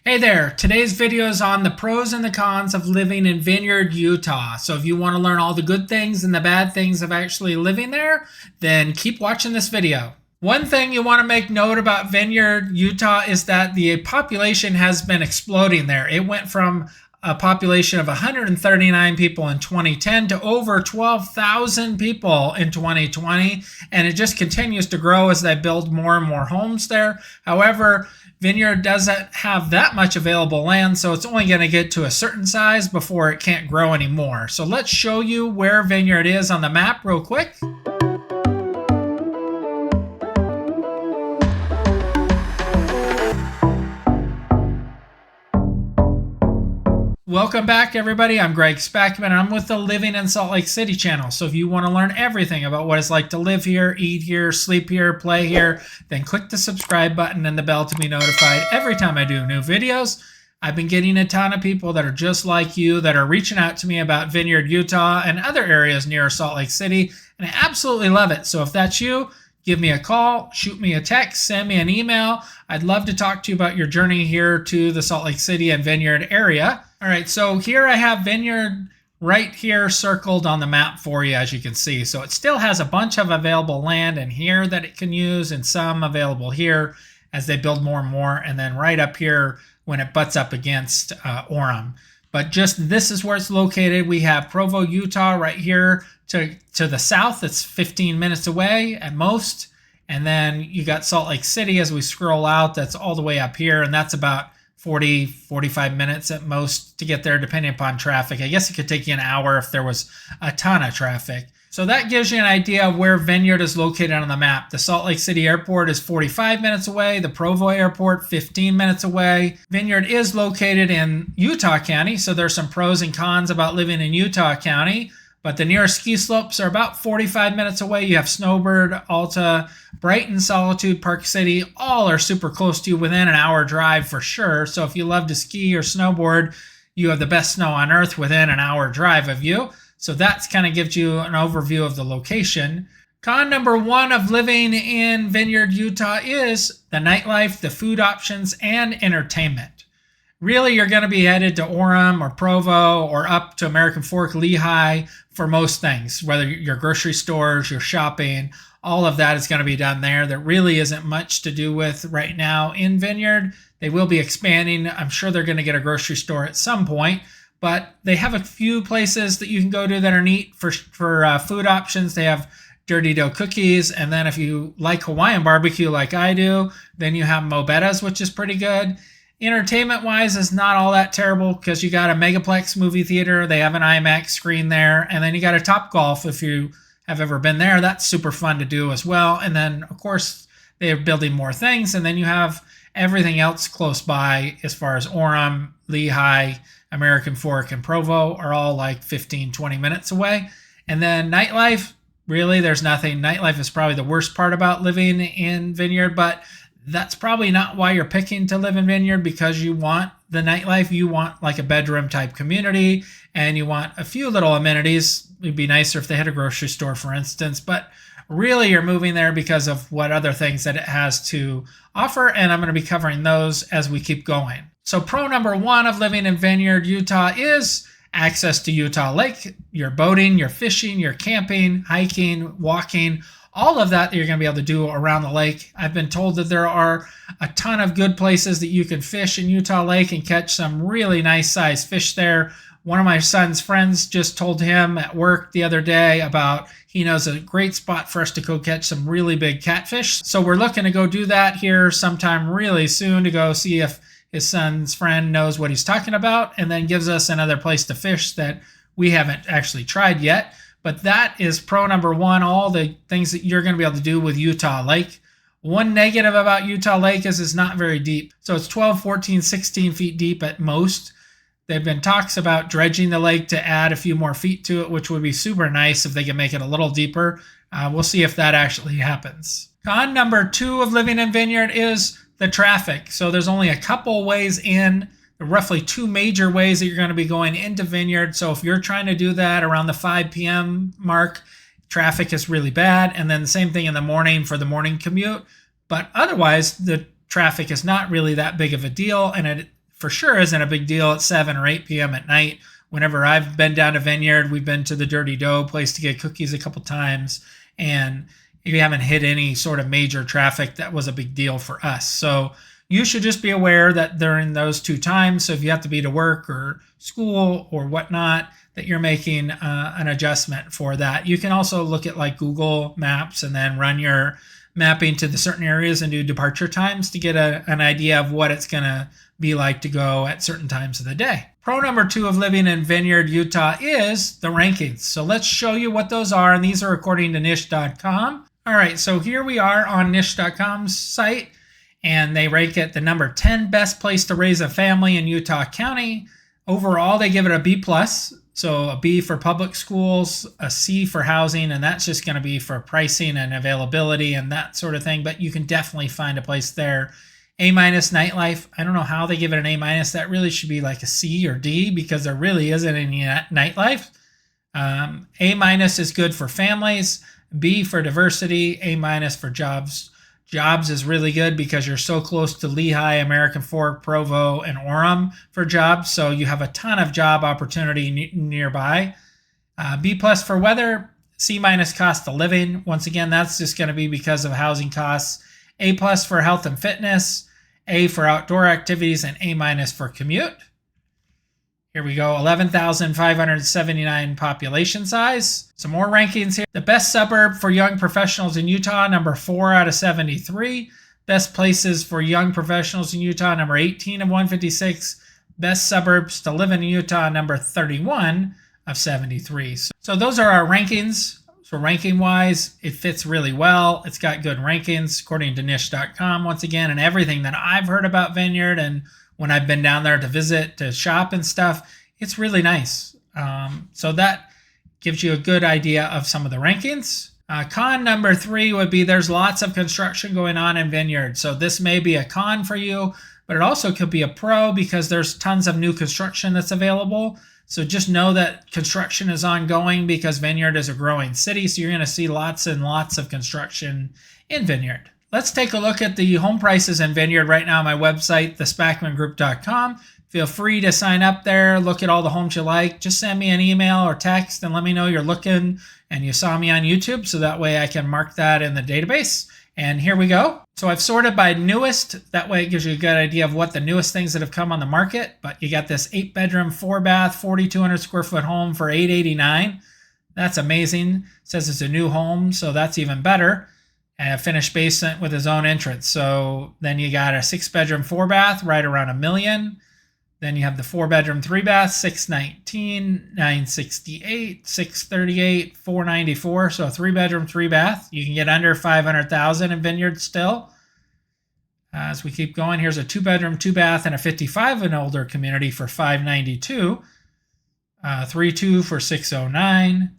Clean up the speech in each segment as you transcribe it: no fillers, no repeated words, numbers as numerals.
Hey there, today's video is on the pros and the cons of living in Vineyard, Utah. So if you want to learn all the good things and the bad things of actually living there, then keep watching this video. One thing you want to make note about Vineyard, Utah is that the population has been exploding there. It went from a population of 139 people in 2010 to over 12,000 people in 2020, and it just continues to grow as they build more and more homes there. However, Vineyard doesn't have that much available land, so it's only going to get to a certain size before it can't grow anymore. So let's show you where Vineyard is on the map real quick. Welcome back, everybody. I'm Greg Spackman, and I'm with the Living in Salt Lake City channel. So if you want to learn everything about what it's like to live here, eat here, sleep here, play here, then click the subscribe button and the bell to be notified every time I do new videos. I've been getting a ton of people that are just like you that are reaching out to me about Vineyard, Utah and other areas near Salt Lake City, and I absolutely love it. So if that's you, give me a call, shoot me a text, send me an email. I'd love to talk to you about your journey here to the Salt Lake City and Vineyard area. All right, so here I have Vineyard right here circled on the map for you, as you can see. So it still has a bunch of available land in here that it can use and some available here as they build more and more. And then right up here when it butts up against Orem. But just this is where it's located. We have Provo, Utah right here to the south. It's 15 minutes away at most. And then you got Salt Lake City as we scroll out. That's all the way up here. And that's about 45 minutes at most to get there, depending upon traffic. I guess it could take you an hour if there was a ton of traffic. So that gives you an idea of where Vineyard is located on the map. The Salt Lake City Airport is 45 minutes away. The Provo Airport, 15 minutes away. Vineyard is located in Utah County, so there's some pros and cons about living in Utah County. But the nearest ski slopes are about 45 minutes away. You have Snowbird, Alta, Brighton, Solitude, Park City. All are super close to you, within an hour drive for sure. So if you love to ski or snowboard, you have the best snow on earth within an hour drive of you. So that kind of gives you an overview of the location. Con number one of living in Vineyard, Utah is the nightlife, the food options, and entertainment. Really, you're going to be headed to Orem or Provo or up to American Fork, Lehigh for most things, whether your grocery stores, your shopping, all of that is going to be done there. There really isn't much to do with right now in Vineyard. They will be expanding. I'm sure they're going to get a grocery store at some point, but they have a few places that you can go to that are neat for food options. They have Dirty Dough cookies, and then if you like Hawaiian barbecue like I do, then you have Mobetta's, which is pretty good. Entertainment wise is not all that terrible because you got a Megaplex movie theater. They have an IMAX screen there. And then you got a Topgolf if you have ever been there. That's super fun to do as well. And then, of course, they're building more things. And then you have everything else close by as far as Orem, Lehigh, American Fork, and Provo are all like 15, 20 minutes away. And then nightlife, really, there's nothing. Nightlife is probably the worst part about living in Vineyard, but that's probably not why you're picking to live in Vineyard, because you want the nightlife. You want like a bedroom type community, and you want a few little amenities. It'd be nicer if they had a grocery store, for instance, but really you're moving there because of what other things that it has to offer, and I'm going to be covering those as we keep going. So pro number one of living in Vineyard, Utah is access to Utah Lake. Your boating, your fishing, your camping, hiking, walking, all of that you're going to be able to do around the lake. I've been told that there are a ton of good places that you can fish in Utah Lake and catch some really nice sized fish there. One of my son's friends just told him at work the other day about he knows a great spot for us to go catch some really big catfish. So we're looking to go do that here sometime really soon, to go see if his son's friend knows what he's talking about, and then gives us another place to fish that we haven't actually tried yet. But that is pro number one, all the things that you're going to be able to do with Utah Lake. One negative about Utah Lake is it's not very deep. So it's 12, 14, 16 feet deep at most. There have been talks about dredging the lake to add a few more feet to it, which would be super nice if they can make it a little deeper. We'll see if that actually happens. Con number two of living in Vineyard is the traffic. So there's only a couple ways in. Roughly two major ways that you're going to be going into Vineyard. So if you're trying to do that around the 5 p.m. mark, traffic is really bad. And then the same thing in the morning for the morning commute. But otherwise, the traffic is not really that big of a deal. And it for sure isn't a big deal at 7 or 8 p.m. at night. Whenever I've been down to Vineyard, we've been to the Dirty Dough place to get cookies a couple times, and we haven't hit any sort of major traffic that was a big deal for us. So you should just be aware that during those 2 times, so if you have to be to work or school or whatnot, that you're making an adjustment for that. You can also look at like Google Maps and then run your mapping to the certain areas and do departure times to get an idea of what it's going to be like to go at certain times of the day. Pro number 2 of living in Vineyard, Utah is the rankings. So let's show you what those are, and these are according to niche.com. All right, so here we are on niche.com's site, and they rank it the number 10 best place to raise a family in Utah County. Overall, they give it a B+. So a B for public schools, a C for housing, and that's just going to be for pricing and availability and that sort of thing. But you can definitely find a place there. A- nightlife. I don't know how they give it an A-. That really should be like a C or D because there really isn't any nightlife. A- is good for families. B for diversity. A- for jobs. Jobs is really good because you're so close to Lehigh, American Fork, Provo, and Orem for jobs. So you have a ton of job opportunity nearby. B+ for weather. C- cost of living. Once again, that's just going to be because of housing costs. A+ for health and fitness. A for outdoor activities, and A- for commute. Here we go, 11,579 population size. Some more rankings here. The best suburb for young professionals in Utah, number 4 out of 73. Best places for young professionals in Utah, number 18 of 156. Best suburbs to live in Utah, number 31 of 73. So those are our rankings. So ranking-wise, it fits really well. It's got good rankings according to niche.com once again, and everything that I've heard about Vineyard and when I've been down there to visit, to shop and stuff, it's really nice. So that gives you a good idea of some of the rankings. Con number 3 would be there's lots of construction going on in Vineyard. So this may be a con for you, but it also could be a pro because there's tons of new construction that's available. So just know that construction is ongoing because Vineyard is a growing city. So you're going to see lots and lots of construction in Vineyard. Let's take a look at the home prices in Vineyard right now on my website, thespackmangroup.com. Feel free to sign up there, look at all the homes you like. Just send me an email or text and let me know you're looking and you saw me on YouTube, so that way I can mark that in the database. And here we go. So I've sorted by newest. That way it gives you a good idea of what the newest things that have come on the market. But you got this 8-bedroom, 4-bath, 4,200 square foot home for $889. That's amazing. It says it's a new home, so that's even better. And a finished basement with his own entrance. So then you got a 6-bedroom, 4-bath, right around $1 million. Then you have the 4-bedroom, 3-bath, $619, $968, $638, $494. So a 3-bedroom, 3-bath. You can get under $500,000 in Vineyard still. As we keep going, here's a 2-bedroom, 2-bath, and a 55 and older community for $592. 3-2 for $609,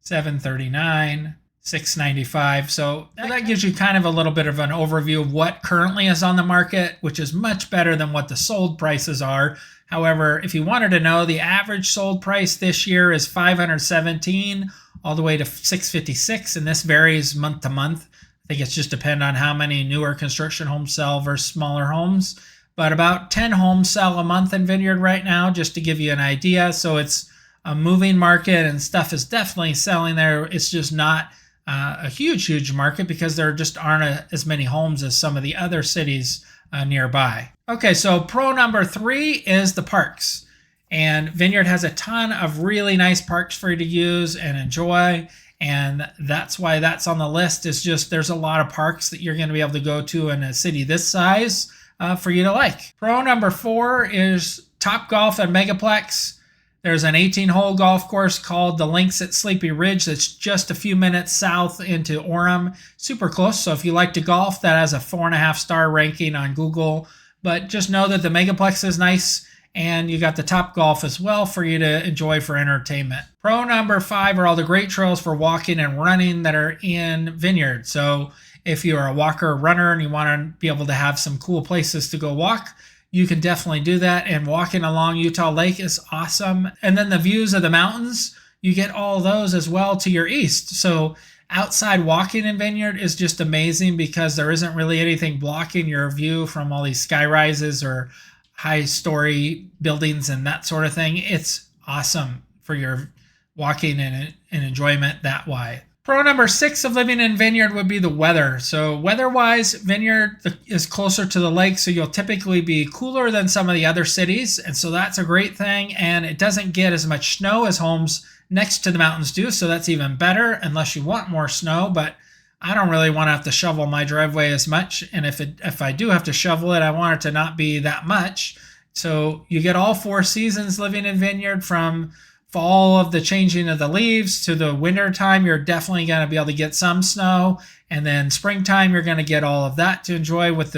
$739, $695. So that gives you kind of a little bit of an overview of what currently is on the market, which is much better than what the sold prices are. However, if you wanted to know, the average sold price this year is $517 all the way to $656, and this varies month to month. I think it's just depend on how many newer construction homes sell versus smaller homes. But about 10 homes sell a month in Vineyard right now, just to give you an idea. So it's a moving market and stuff is definitely selling there. It's just not a huge market because there just aren't as many homes as some of the other cities nearby. Okay, so pro number 3 is the parks. And Vineyard has a ton of really nice parks for you to use and enjoy. And that's why that's on the list. Is just there's a lot of parks that you're going to be able to go to in a city this size for you to like. Pro number 4 is Top Golf and Megaplex. There's an 18-hole golf course called the Links at Sleepy Ridge that's just a few minutes south into Orem. Super close. So if you like to golf, that has a 4.5-star ranking on Google. But just know that the Megaplex is nice, and you got the Top Golf as well for you to enjoy for entertainment. Pro number 5 are all the great trails for walking and running that are in Vineyard. So if you're a walker or runner and you want to be able to have some cool places to go walk, you can definitely do that. And walking along Utah Lake is awesome. And then the views of the mountains, you get all those as well to your east. So outside walking in Vineyard is just amazing because there isn't really anything blocking your view from all these sky rises or high story buildings and that sort of thing. It's awesome for your walking and enjoyment that way. Pro number 6 of living in Vineyard would be the weather. So weather-wise, Vineyard is closer to the lake, so you'll typically be cooler than some of the other cities, and so that's a great thing. And it doesn't get as much snow as homes next to the mountains do, so that's even better unless you want more snow. But I don't really want to have to shovel my driveway as much, and if I do have to shovel it, I want it to not be that much. So you get all 4 seasons living in Vineyard, from fall of the changing of the leaves to the winter time. You're definitely going to be able to get some snow, and then springtime you're going to get all of that to enjoy with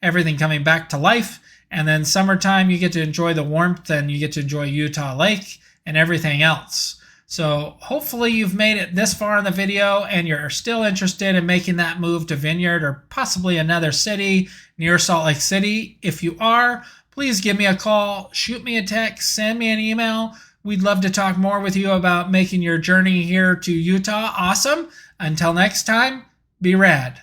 everything coming back to life. And then summertime you get to enjoy the warmth, and you get to enjoy Utah Lake and everything else. So hopefully you've made it this far in the video and you're still interested in making that move to Vineyard or possibly another city near Salt Lake City. If you are, please give me a call, shoot me a text, send me an email. We'd love to talk more with you about making your journey here to Utah awesome. Until next time, be rad.